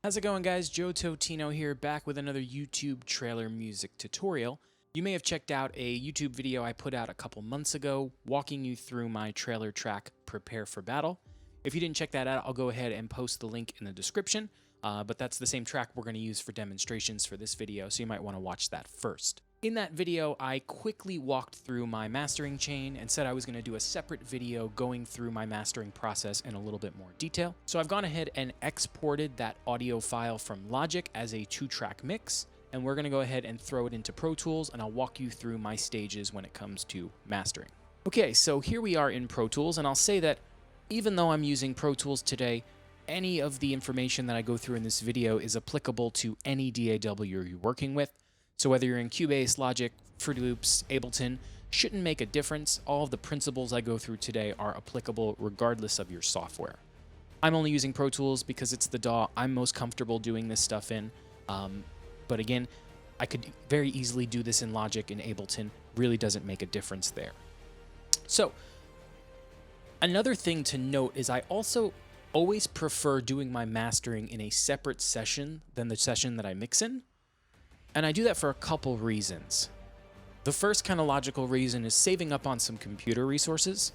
How's it going, guys? Joe Totino here, back with another YouTube trailer music tutorial. You may have checked out a YouTube video I put out a couple months ago walking you through my trailer track, Prepare for Battle. If you didn't check that out, I'll go ahead and post the link in the description, but that's the same track we're going to use for demonstrations for this video, so you might want to watch that first. In that video, I quickly walked through my mastering chain and said I was going to do a separate video going through my mastering process in a little bit more detail. So I've gone ahead and exported that audio file from Logic as a 2-track mix, and we're going to go ahead and throw it into Pro Tools, and I'll walk you through my stages when it comes to mastering. Okay, so here we are in Pro Tools, and I'll say that even though I'm using Pro Tools today, any of the information that I go through in this video is applicable to any DAW you're working with. So whether you're in Cubase, Logic, Fruity Loops, Ableton, shouldn't make a difference. All of the principles I go through today are applicable regardless of your software. I'm only using Pro Tools because it's the DAW I'm most comfortable doing this stuff in. But again, I could very easily do this in Logic and Ableton. Really doesn't make a difference there. So another thing to note is I also always prefer doing my mastering in a separate session than the session that I mix in. And I do that for a couple reasons. The first kind of logical reason is saving up on some computer resources.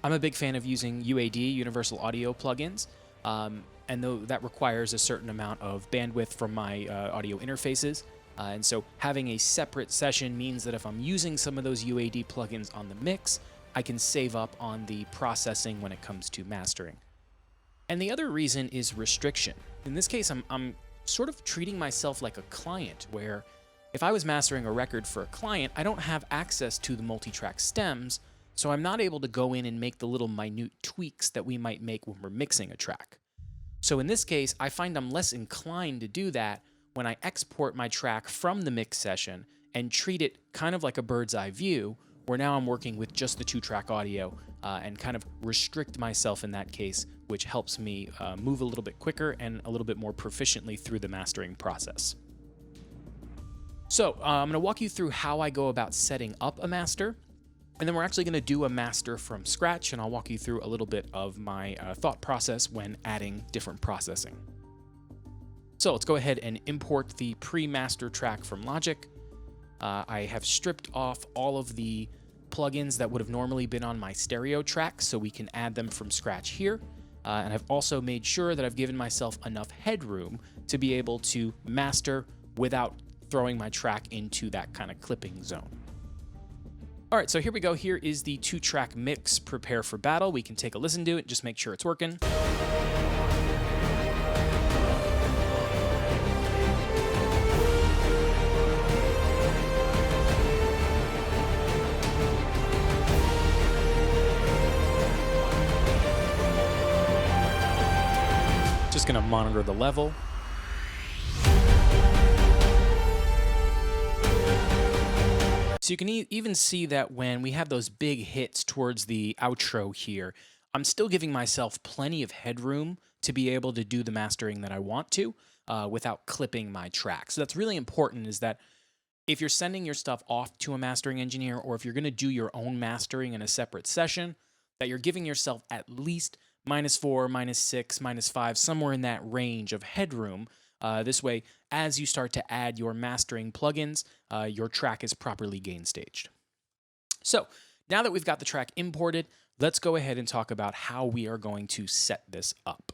I'm a big fan of using UAD, Universal Audio plugins, and though that requires a certain amount of bandwidth from my audio interfaces. And so having a separate session means that if I'm using some of those UAD plugins on the mix, I can save up on the processing when it comes to mastering. And the other reason is restriction. In this case, I'm sort of treating myself like a client, where if I was mastering a record for a client, I don't have access to the multi-track stems, so I'm not able to go in and make the little minute tweaks that we might make when we're mixing a track. So in this case, I find I'm less inclined to do that when I export my track from the mix session and treat it kind of like a bird's eye view, where now I'm working with just the 2-track audio and kind of restrict myself in that case, which helps me move a little bit quicker and a little bit more proficiently through the mastering process. So I'm going to walk you through how I go about setting up a master, and then we're actually going to do a master from scratch, and I'll walk you through a little bit of my thought process when adding different processing. So let's go ahead and import the pre-master track from Logic. I have stripped off all of the plugins that would have normally been on my stereo track, so we can add them from scratch here. And I've also made sure that I've given myself enough headroom to be able to master without throwing my track into that kind of clipping zone. All right, so here we go. Here is the 2-track mix, Prepare for Battle. We can take a listen to it, just make sure it's working. Just going to monitor the level. So you can even see that when we have those big hits towards the outro here, I'm still giving myself plenty of headroom to be able to do the mastering that I want to without clipping my track. So that's really important, is that if you're sending your stuff off to a mastering engineer, or if you're going to do your own mastering in a separate session, that you're giving yourself at least -4, -6, -5, somewhere in that range of headroom. This way, as you start to add your mastering plugins, your track is properly gain staged. So now that we've got the track imported, let's go ahead and talk about how we are going to set this up.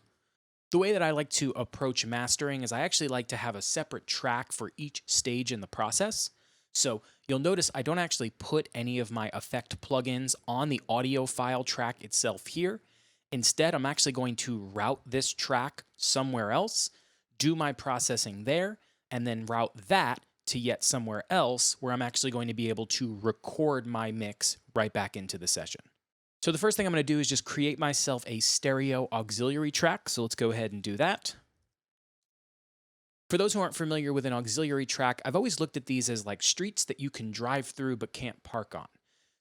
The way that I like to approach mastering is I actually like to have a separate track for each stage in the process. So you'll notice I don't actually put any of my effect plugins on the audio file track itself here. Instead, I'm actually going to route this track somewhere else, do my processing there, and then route that to yet somewhere else where I'm actually going to be able to record my mix right back into the session. So the first thing I'm going to do is just create myself a stereo auxiliary track. So let's go ahead and do that. For those who aren't familiar with an auxiliary track, I've always looked at these as like streets that you can drive through but can't park on.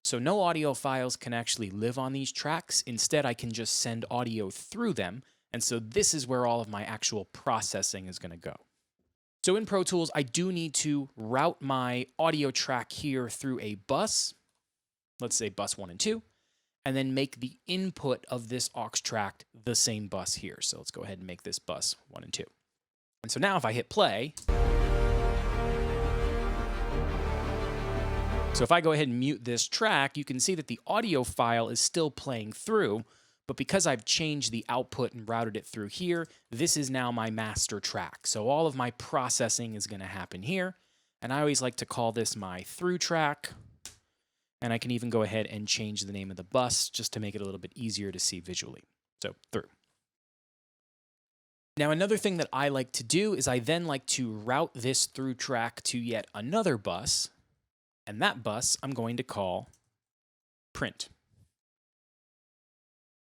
So no audio files can actually live on these tracks. Instead, I can just send audio through them. And so this is where all of my actual processing is going to go. So in Pro Tools, I do need to route my audio track here through a bus. Let's say bus 1 and 2. and then make the input of this aux track the same bus here. So let's go ahead and make this bus 1 and 2. And so now if I hit play, so if I go ahead and mute this track, you can see that the audio file is still playing through, but because I've changed the output and routed it through here, this is now my master track. So all of my processing is going to happen here, and I always like to call this my through track, and I can even go ahead and change the name of the bus just to make it a little bit easier to see visually. So through. Now another thing that I like to do is I then like to route this through track to yet another bus, and that bus I'm going to call print.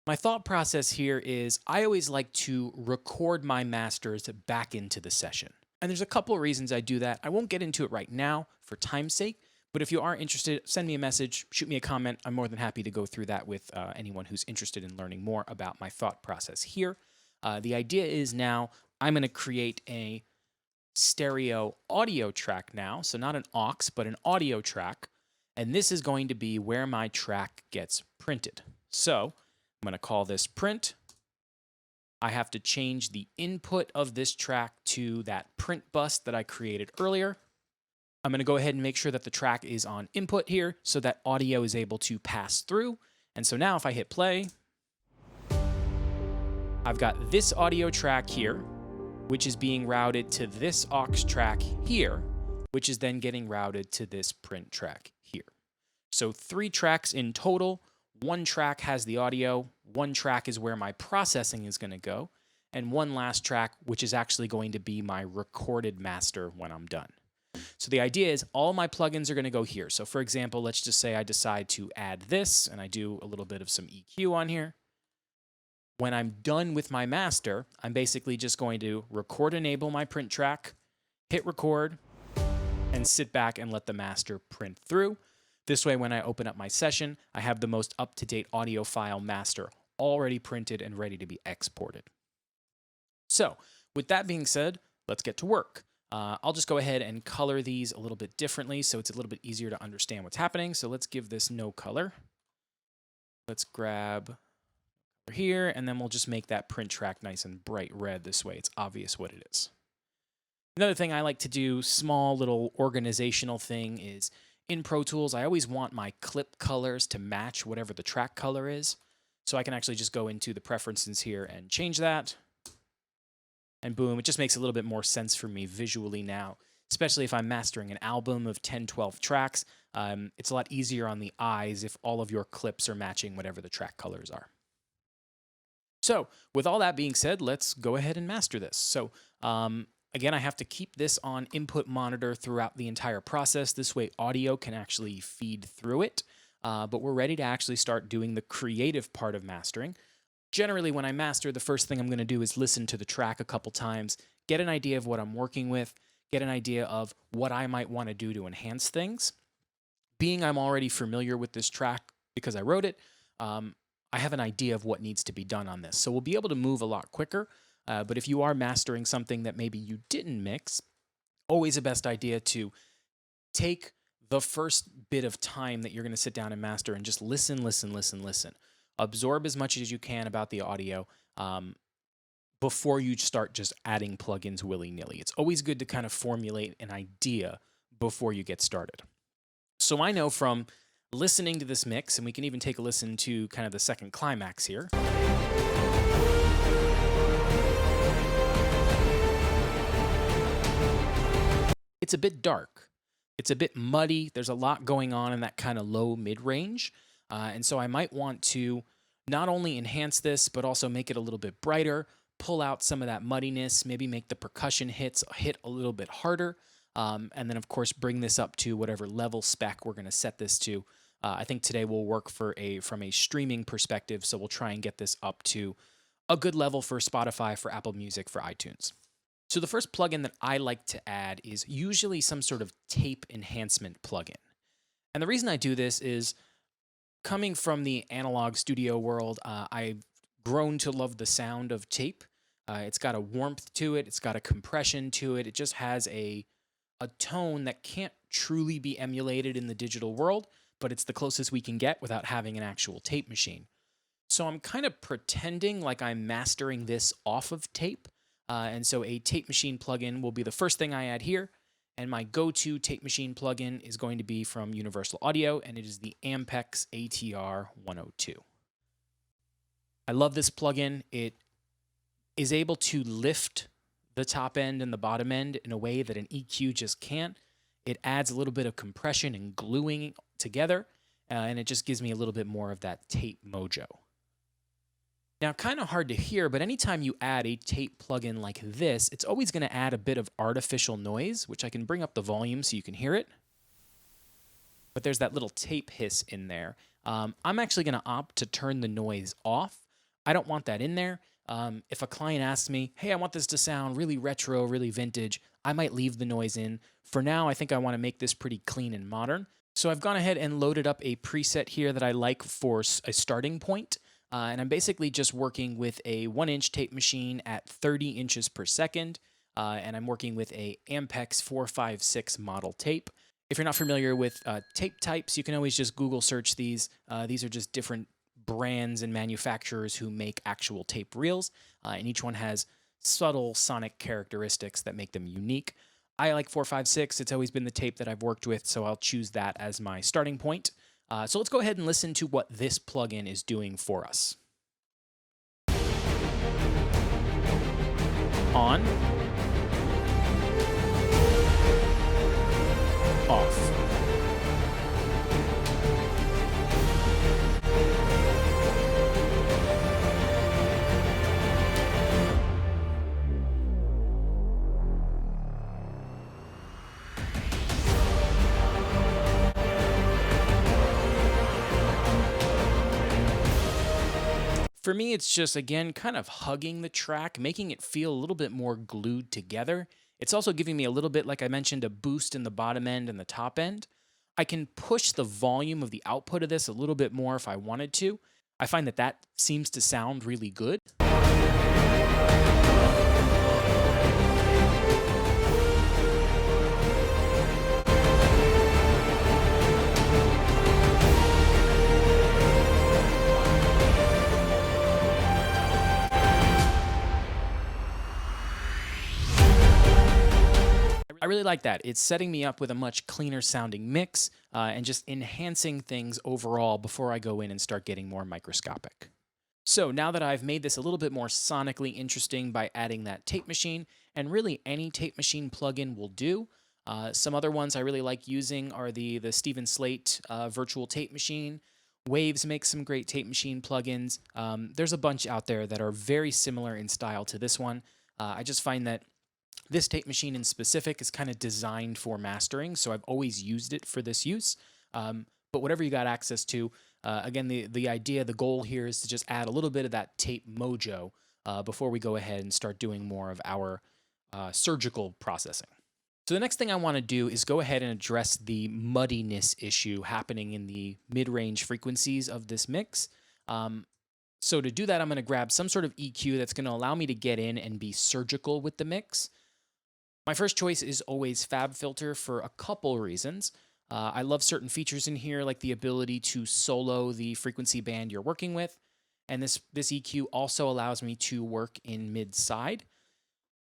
My thought process here is I always like to record my masters back into the session. And there's a couple of reasons I do that. I won't get into it right now for time's sake, but if you are interested, send me a message, shoot me a comment. I'm more than happy to go through that with anyone who's interested in learning more about my thought process here. The idea is now I'm going to create a stereo audio track now. So not an aux, but an audio track. And this is going to be where my track gets printed. So I'm going to call this print. I have to change the input of this track to that print bus that I created earlier. I'm going to go ahead and make sure that the track is on input here so that audio is able to pass through. And so now if I hit play, I've got this audio track here, which is being routed to this aux track here, which is then getting routed to this print track here. So 3 tracks in total. 1 track has the audio, 1 track is where my processing is going to go, and 1 last track, which is actually going to be my recorded master when I'm done. So the idea is all my plugins are going to go here. So for example, let's just say I decide to add this, and I do a little bit of some EQ on here. When I'm done with my master, I'm basically just going to record enable my print track, hit record, and sit back and let the master print through. This way, when I open up my session, I have the most up-to-date audio file master already printed and ready to be exported. So with that being said, let's get to work. I'll just go ahead and color these a little bit differently so it's a little bit easier to understand what's happening. So let's give this no color. Let's grab here, and then we'll just make that print track nice and bright red. This way it's obvious what it is. Another thing I like to do, small little organizational thing, is in Pro Tools, I always want my clip colors to match whatever the track color is. So I can actually just go into the preferences here and change that. And boom, it just makes a little bit more sense for me visually now, especially if I'm mastering an album of 10, 12 tracks. It's a lot easier on the eyes if all of your clips are matching whatever the track colors are. So with all that being said, let's go ahead and master this. So again, I have to keep this on input monitor throughout the entire process. This way audio can actually feed through it. But we're ready to actually start doing the creative part of mastering. Generally, when I master, the first thing I'm going to do is listen to the track a couple times, get an idea of what I'm working with, get an idea of what I might want to do to enhance things. Being I'm already familiar with this track because I wrote it, I have an idea of what needs to be done on this. So we'll be able to move a lot quicker. But if you are mastering something that maybe you didn't mix, always the best idea to take the first bit of time that you're going to sit down and master and just listen. Absorb as much as you can about the audio before you start just adding plugins willy-nilly. It's always good to kind of formulate an idea before you get started. So I know from listening to this mix, and we can even take a listen to kind of the second climax here. It's a bit dark. It's a bit muddy. There's a lot going on in that kind of low mid-range. And so I might want to not only enhance this, but also make it a little bit brighter, pull out some of that muddiness, maybe make the percussion hits hit a little bit harder. And then, of course, bring this up to whatever level spec we're going to set this to. I think today will work from a streaming perspective, so we'll try and get this up to a good level for Spotify, for Apple Music, for iTunes. So the first plugin that I like to add is usually some sort of tape enhancement plugin. And the reason I do this is coming from the analog studio world, I've grown to love the sound of tape. It's got a warmth to it. It's got a compression to it. It just has a tone that can't truly be emulated in the digital world, but it's the closest we can get without having an actual tape machine. So I'm kind of pretending like I'm mastering this off of tape. And so a tape machine plugin will be the first thing I add here. And my go-to tape machine plugin is going to be from Universal Audio, and it is the Ampex ATR-102. I love this plugin. It is able to lift the top end and the bottom end in a way that an EQ just can't. It adds a little bit of compression and gluing together, and it just gives me a little bit more of that tape mojo. Now, kind of hard to hear, but anytime you add a tape plugin like this, it's always going to add a bit of artificial noise, which I can bring up the volume so you can hear it. But there's that little tape hiss in there. I'm actually going to opt to turn the noise off. I don't want that in there. If a client asks me, hey, I want this to sound really retro, really vintage, I might leave the noise in. For now, I think I want to make this pretty clean and modern. So I've gone ahead and loaded up a preset here that I like for a starting point. And I'm basically just working with a 1-inch tape machine at 30 inches per second. And I'm working with a Ampex 456 model tape. If you're not familiar with tape types, you can always just Google search these. These are just different brands and manufacturers who make actual tape reels, and each one has subtle sonic characteristics that make them unique. I like 456. It's always been the tape that I've worked with, so I'll choose that as my starting point. So let's go ahead and listen to what this plugin is doing for us. On. Off. For me, it's just, again, kind of hugging the track, making it feel a little bit more glued together. It's also giving me a little bit, like I mentioned, a boost in the bottom end and the top end. I can push the volume of the output of this a little bit more if I wanted to. I find that that seems to sound really good. I really like that. It's setting me up with a much cleaner sounding mix and just enhancing things overall before I go in and start getting more microscopic. So now that I've made this a little bit more sonically interesting by adding that tape machine, and really any tape machine plugin will do. Some other ones I really like using are the Steven Slate virtual tape machine. Waves makes some great tape machine plugins. There's a bunch out there that are very similar in style to this one. I just find that this tape machine in specific is kind of designed for mastering, so I've always used it for this use. But whatever you got access to, again, the idea, the goal here is to just add a little bit of that tape mojo before we go ahead and start doing more of our surgical processing. So the next thing I want to do is go ahead and address the muddiness issue happening in the mid-range frequencies of this mix. So to do that, I'm going to grab some sort of EQ that's going to allow me to get in and be surgical with the mix. My first choice is always Fab Filter for a couple reasons. I love certain features in here, like the ability to solo the frequency band you're working with. And this EQ also allows me to work in mid-side.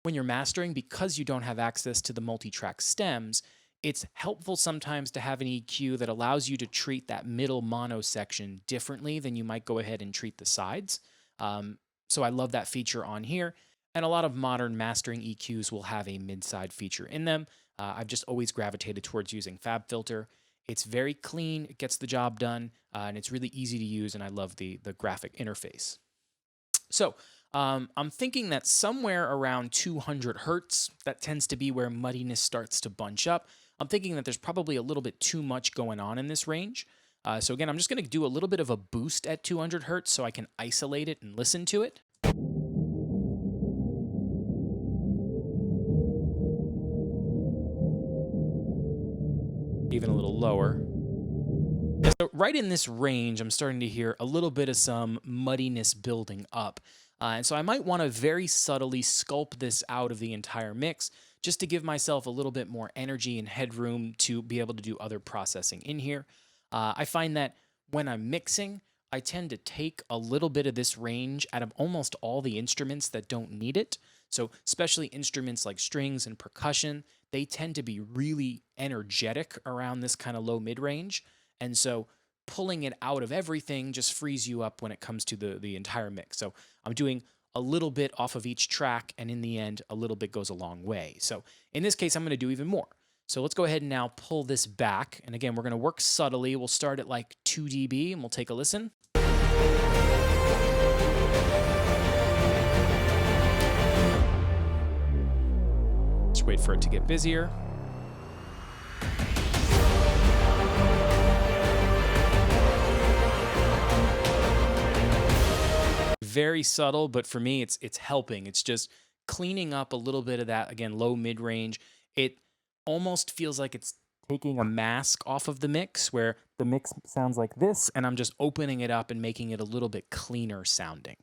When you're mastering, because you don't have access to the multi-track stems, it's helpful sometimes to have an EQ that allows you to treat that middle mono section differently than you might go ahead and treat the sides. So I love that feature on here. And a lot of modern mastering EQs will have a mid-side feature in them. I've just always gravitated towards using Fab Filter. It's very clean, it gets the job done, and it's really easy to use, and I love the graphic interface. So I'm thinking that somewhere around 200 hertz, that tends to be where muddiness starts to bunch up. I'm thinking that there's probably a little bit too much going on in this range. So again, I'm just going to do a little bit of a boost at 200 hertz so I can isolate it and listen to it. Even a little lower. So right in this range, I'm starting to hear a little bit of some muddiness building up. And so I might want to very subtly sculpt this out of the entire mix just to give myself a little bit more energy and headroom to be able to do other processing in here. I find that when I'm mixing, I tend to take a little bit of this range out of almost all the instruments that don't need it. So especially instruments like strings and percussion, they tend to be really energetic around this kind of low mid-range. And so pulling it out of everything just frees you up when it comes to the entire mix. So I'm doing a little bit off of each track, and in the end, a little bit goes a long way. So in this case, I'm going to do even more. So let's go ahead and now pull this back. And again, we're going to work subtly. We'll start at like 2 dB, and we'll take a listen. Just wait for it to get busier. Very subtle, but for me, it's helping. It's just cleaning up a little bit of that, again, low mid-range. It almost feels like it's taking a mask off of the mix, where the mix sounds like this, and I'm just opening it up and making it a little bit cleaner sounding.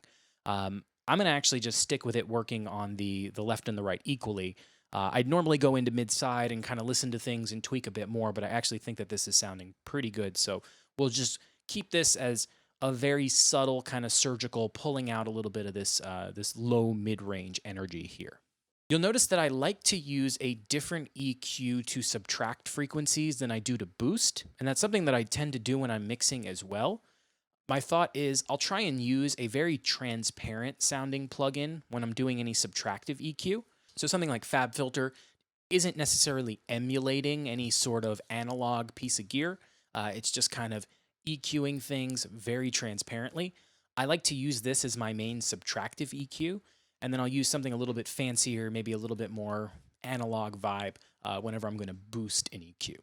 I'm going to actually just stick with it working on the left and the right equally. I'd normally go into mid-side and kind of listen to things and tweak a bit more, but I actually think that this is sounding pretty good. So we'll just keep this as a very subtle kind of surgical pulling out a little bit of this low mid-range energy here. You'll notice that I like to use a different EQ to subtract frequencies than I do to boost, and that's something that I tend to do when I'm mixing as well. My thought is I'll try and use a very transparent sounding plugin when I'm doing any subtractive EQ. So something like Fab Filter isn't necessarily emulating any sort of analog piece of gear. It's just kind of EQing things very transparently. I like to use this as my main subtractive EQ, and then I'll use something a little bit fancier, maybe a little bit more analog vibe whenever I'm going to boost an EQ.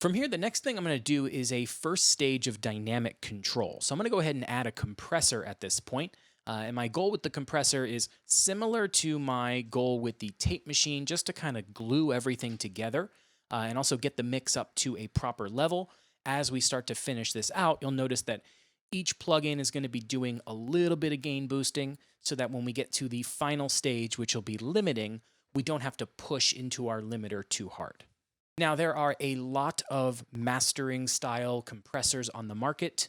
From here, the next thing I'm going to do is a first stage of dynamic control. So I'm going to go ahead and add a compressor at this point. And my goal with the compressor is similar to my goal with the tape machine, just to kind of glue everything together and also get the mix up to a proper level. As we start to finish this out, you'll notice that each plugin is going to be doing a little bit of gain boosting so that when we get to the final stage, which will be limiting, we don't have to push into our limiter too hard. Now, there are a lot of mastering style compressors on the market.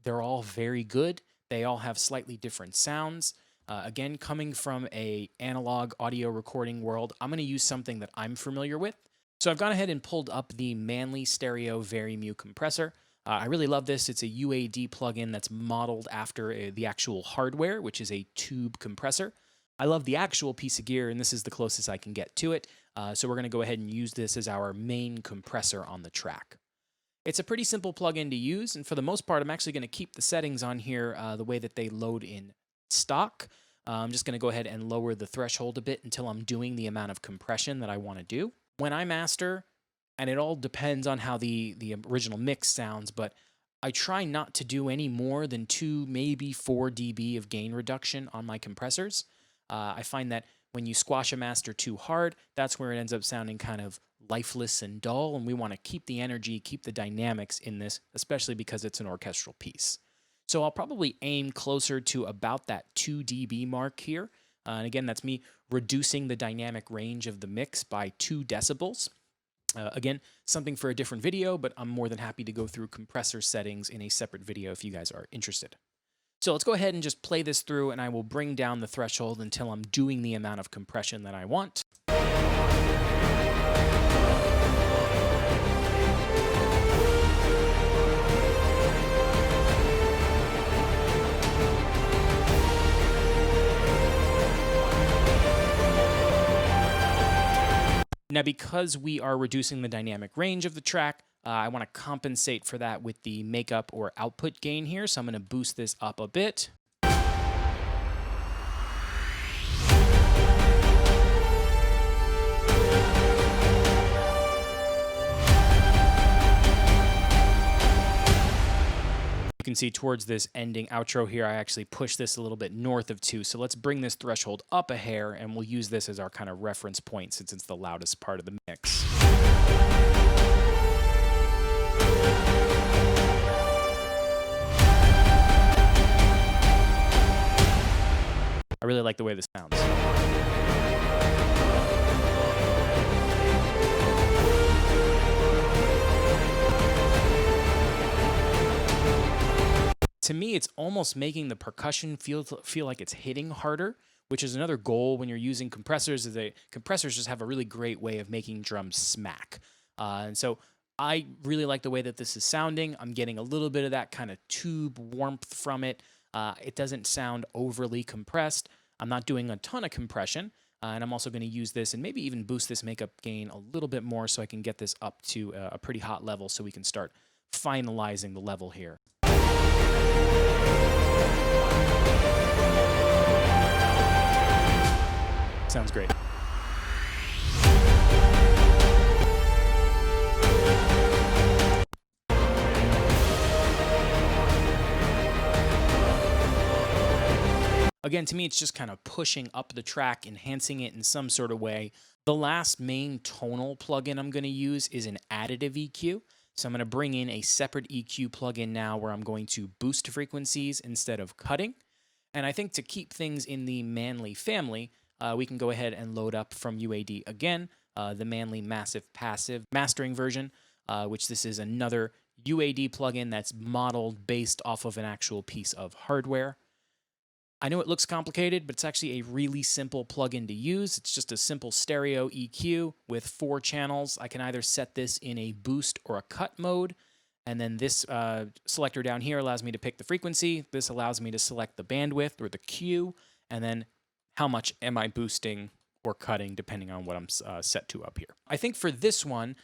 They're all very good. They all have slightly different sounds. Again, coming from an analog audio recording world, I'm going to use something that I'm familiar with. So I've gone ahead and pulled up the Manley Stereo Vari compressor. I really love this. It's a UAD plugin that's modeled after the actual hardware, which is a tube compressor. I love the actual piece of gear, and this is the closest I can get to it. So we're going to go ahead and use this as our main compressor on the track. It's a pretty simple plugin to use, and for the most part, I'm actually going to keep the settings on here the way that they load in stock. I'm just going to go ahead and lower the threshold a bit until I'm doing the amount of compression that I want to do. When I master, and it all depends on how the original mix sounds, but I try not to do any more than 2, maybe 4 dB of gain reduction on my compressors. I find that when you squash a master too hard, that's where it ends up sounding kind of lifeless and dull, and we want to keep the energy, keep the dynamics in this, especially because it's an orchestral piece. So I'll probably aim closer to about that 2 dB mark here. And again, that's me reducing the dynamic range of the mix by 2 decibels. Again, something for a different video, but I'm more than happy to go through compressor settings in a separate video if you guys are interested. So let's go ahead and just play this through, and I will bring down the threshold until I'm doing the amount of compression that I want. Now, because we are reducing the dynamic range of the track, I want to compensate for that with the makeup or output gain here. So I'm going to boost this up a bit. You can see towards this ending outro here, I actually pushed this a little bit north of 2. So let's bring this threshold up a hair, and we'll use this as our kind of reference point since it's the loudest part of the mix. I really like the way this sounds. To me, it's almost making the percussion feel like it's hitting harder, which is another goal when you're using compressors. Compressors just have a really great way of making drums smack. And so I really like the way that this is sounding. I'm getting a little bit of that kind of tube warmth from it. It doesn't sound overly compressed. I'm not doing a ton of compression. And I'm also going to use this and maybe even boost this makeup gain a little bit more so I can get this up to a pretty hot level so we can start finalizing the level here. Sounds great. Again, to me, it's just kind of pushing up the track, enhancing it in some sort of way. The last main tonal plugin I'm going to use is an additive EQ. So I'm going to bring in a separate EQ plugin now where I'm going to boost frequencies instead of cutting. And I think to keep things in the Manley family, we can go ahead and load up from UAD again, the Manley Massive Passive mastering version, which this is another UAD plugin that's modeled based off of an actual piece of hardware. I know it looks complicated, but it's actually a really simple plugin to use. It's just a simple stereo EQ with 4 channels. I can either set this in a boost or a cut mode, and then this selector down here allows me to pick the frequency. This allows me to select the bandwidth or the Q, and then how much am I boosting or cutting depending on what I'm set to up here. I think for this one,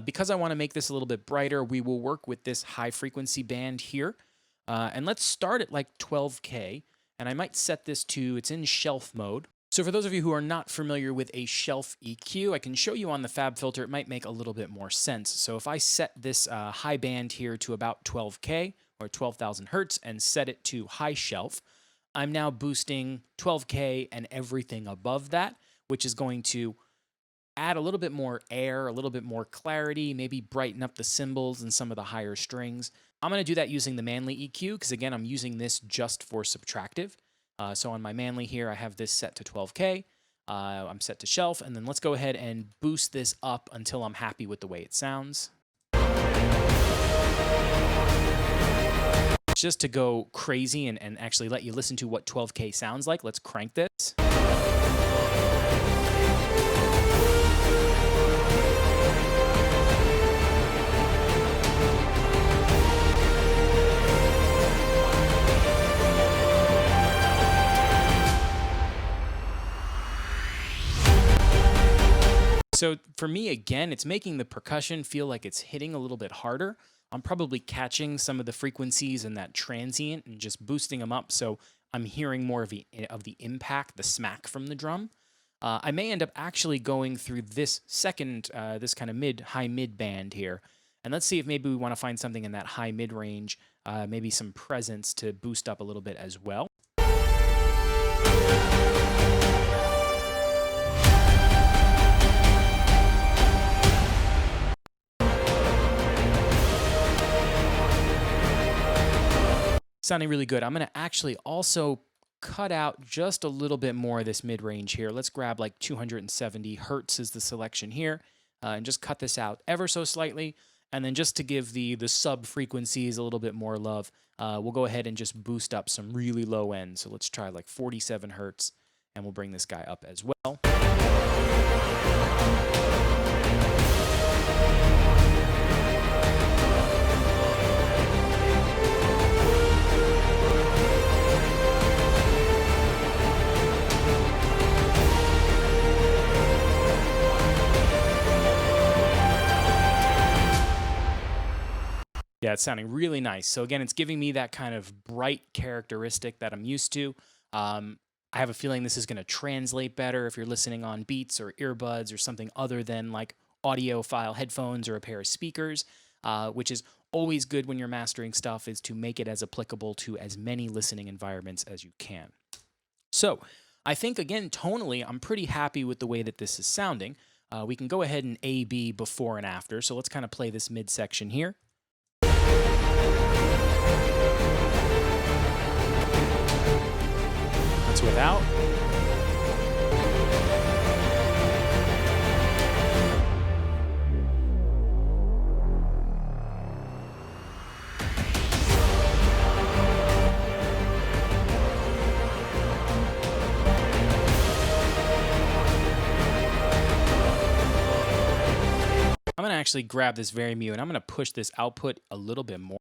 because I want to make this a little bit brighter, we will work with this high frequency band here. And let's start at like 12K. And I might set this to, it's in shelf mode. So for those of you who are not familiar with a shelf EQ, I can show you on the Fab Filter. It might make a little bit more sense. So if I set this high band here to about 12K or 12,000 Hertz and set it to high shelf, I'm now boosting 12K and everything above that, which is going to add a little bit more air, a little bit more clarity, maybe brighten up the cymbals and some of the higher strings. I'm going to do that using the Manley EQ because, again, I'm using this just for subtractive. So on my Manley here, I have this set to 12K. I'm set to shelf, and then let's go ahead and boost this up until I'm happy with the way it sounds. Just to go crazy and actually let you listen to what 12K sounds like, let's crank this. So for me, again, it's making the percussion feel like it's hitting a little bit harder. I'm probably catching some of the frequencies and that transient and just boosting them up so I'm hearing more of the impact, the smack from the drum. I may end up actually going through this second, this kind of high mid band here. And let's see if maybe we want to find something in that high mid range, maybe some presence to boost up a little bit as well. Sounding really good. I'm going to actually also cut out just a little bit more of this mid-range here. Let's grab like 270 Hertz as the selection here, and just cut this out ever so slightly. And then just to give the sub-frequencies a little bit more love, we'll go ahead and just boost up some really low end. So let's try like 47 Hertz, and we'll bring this guy up as well. Yeah, it's sounding really nice. So again, it's giving me that kind of bright characteristic that I'm used to. I have a feeling this is going to translate better if you're listening on Beats or earbuds or something other than like audiophile headphones or a pair of speakers, which is always good when you're mastering stuff, is to make it as applicable to as many listening environments as you can. So I think, again, tonally, I'm pretty happy with the way that this is sounding. We can go ahead and A-B before and after. So let's kind of play this midsection here. That's without. I'm going to actually grab this Vari and I'm going to push this output a little bit more.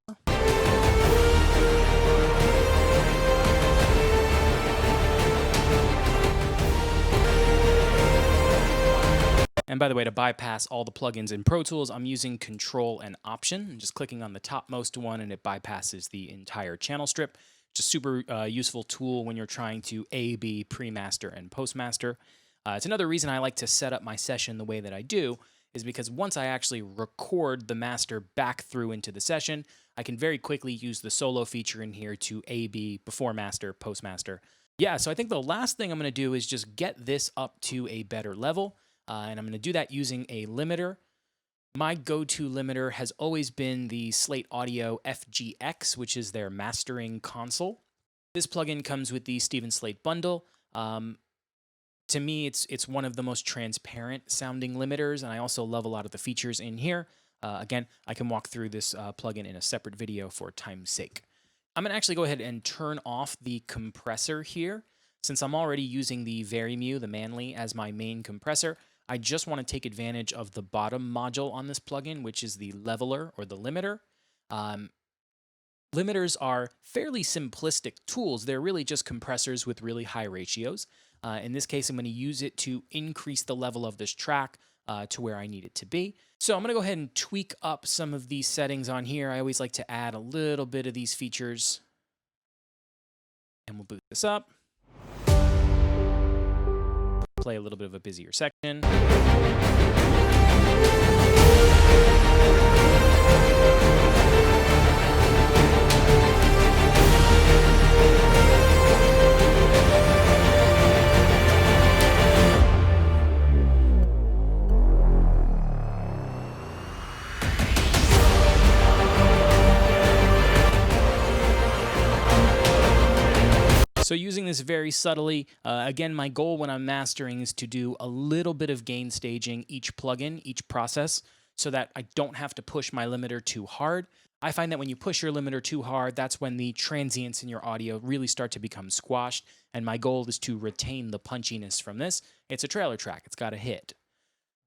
And by the way, to bypass all the plugins in Pro Tools, I'm using Control and Option. I'm just clicking on the topmost one and it bypasses the entire channel strip. Just super useful tool when you're trying to A/B pre-master and post-master. It's another reason I like to set up my session the way that I do, is because once I actually record the master back through into the session, I can very quickly use the solo feature in here to A/B before master, post-master. Yeah, so I think the last thing I'm going to do is just get this up to a better level. And I'm going to do that using a limiter. My go-to limiter has always been the Slate Audio FGX, which is their mastering console. This plugin comes with the Steven Slate bundle. To me, it's one of the most transparent sounding limiters, and I also love a lot of the features in here. Again, I can walk through this plugin in a separate video for time's sake. I'm going to actually go ahead and turn off the compressor here. Since I'm already using the Vari, the Manley, as my main compressor, I just want to take advantage of the bottom module on this plugin, which is the leveler or the limiter. Limiters are fairly simplistic tools. They're really just compressors with really high ratios. In this case, I'm going to use it to increase the level of this track to where I need it to be. So I'm going to go ahead and tweak up some of these settings on here. I always like to add a little bit of these features. And we'll boot this up. Play a little bit of a busier section. So using this very subtly, again, my goal when I'm mastering is to do a little bit of gain staging each plugin, each process, so that I don't have to push my limiter too hard. I find that when you push your limiter too hard, that's when the transients in your audio really start to become squashed, and my goal is to retain the punchiness from this. It's a trailer track. It's got to hit.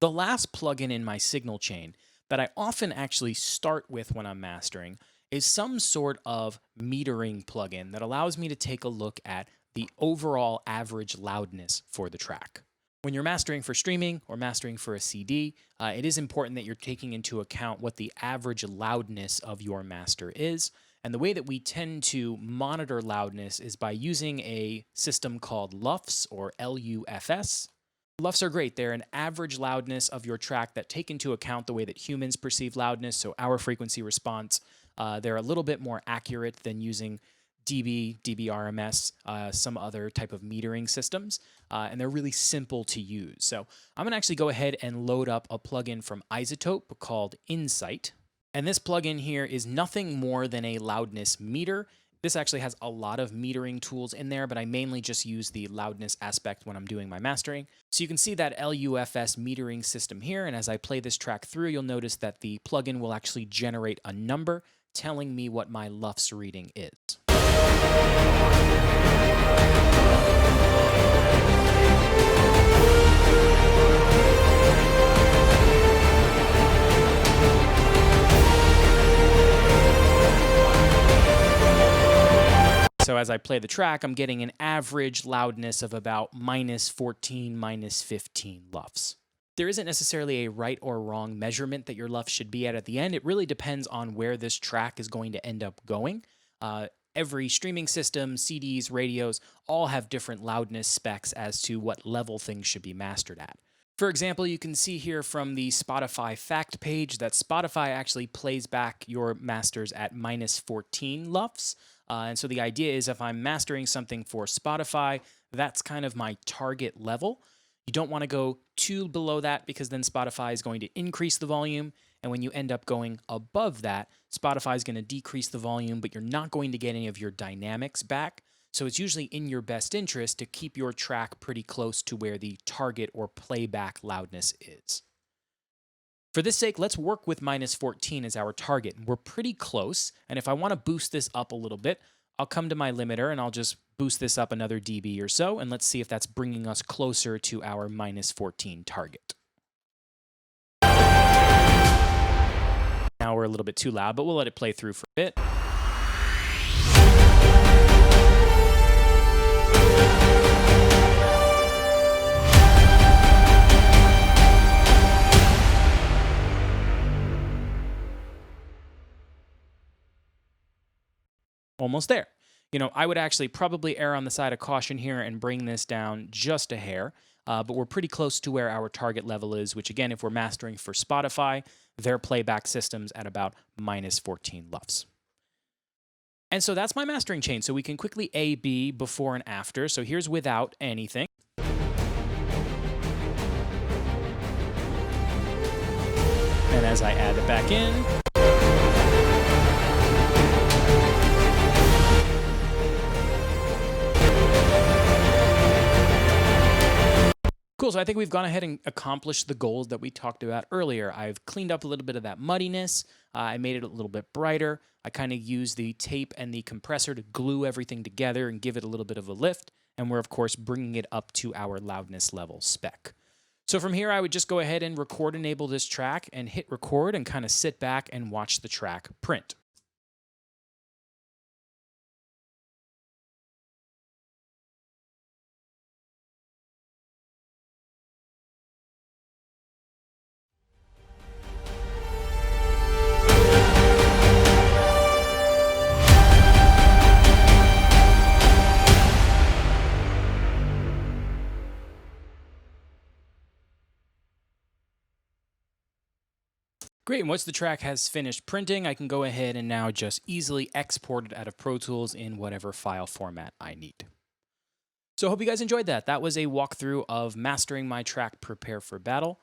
The last plugin in my signal chain that I often actually start with when I'm mastering is some sort of metering plugin that allows me to take a look at the overall average loudness for the track. When you're mastering for streaming or mastering for a CD, it is important that you're taking into account what the average loudness of your master is. And the way that we tend to monitor loudness is by using a system called LUFS or LUFS. LUFS are great. They're an average loudness of your track that take into account the way that humans perceive loudness, so our frequency response. They're a little bit more accurate than using dB, dBRMS, some other type of metering systems, and they're really simple to use. So I'm going to actually go ahead and load up a plugin from iZotope called Insight. And this plugin here is nothing more than a loudness meter. This actually has a lot of metering tools in there, but I mainly just use the loudness aspect when I'm doing my mastering. So you can see that LUFS metering system here, and as I play this track through, you'll notice that the plugin will actually generate a number telling me what my LUFS reading is. So as I play the track, I'm getting an average loudness of about -14, -15 LUFS. There isn't necessarily a right or wrong measurement that your LUFS should be at the end. It really depends on where this track is going to end up going. Every streaming system, CDs, radios, all have different loudness specs as to what level things should be mastered at. For example, you can see here from the Spotify fact page that Spotify actually plays back your masters at -14 LUFS. And so the idea is if I'm mastering something for Spotify, that's kind of my target level. You don't want to go too below that because then Spotify is going to increase the volume. And when you end up going above that, Spotify is going to decrease the volume, but you're not going to get any of your dynamics back. So it's usually in your best interest to keep your track pretty close to where the target or playback loudness is. For this sake, let's work with -14 as our target. We're pretty close, and if I want to boost this up a little bit, I'll come to my limiter and I'll just boost this up another dB or so, and let's see if that's bringing us closer to our -14 target. Now we're a little bit too loud, but we'll let it play through for a bit. Almost there. You know, I would actually probably err on the side of caution here and bring this down just a hair, but we're pretty close to where our target level is, which again, if we're mastering for Spotify, their playback system's at about minus 14 LUFS. And so that's my mastering chain. So we can quickly A/B before and after. So here's without anything. And as I add it back in, cool, so I think we've gone ahead and accomplished the goals that we talked about earlier. I've cleaned up a little bit of that muddiness. I made it a little bit brighter. I kind of used the tape and the compressor to glue everything together and give it a little bit of a lift. And we're, of course, bringing it up to our loudness level spec. So from here, I would just go ahead and record enable this track and hit record and kind of sit back and watch the track print. Great, and once the track has finished printing, I can go ahead and now just easily export it out of Pro Tools in whatever file format I need. So I hope you guys enjoyed that. That was a walkthrough of mastering my track Prepare for Battle.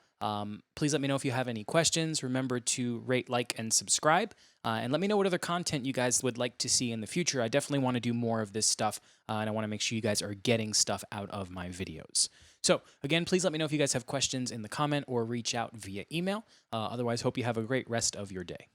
Please let me know if you have any questions. Remember to rate, like, and subscribe. And let me know what other content you guys would like to see in the future. I definitely want to do more of this stuff, and I want to make sure you guys are getting stuff out of my videos. So again, please let me know if you guys have questions in the comment or reach out via email. Otherwise, hope you have a great rest of your day.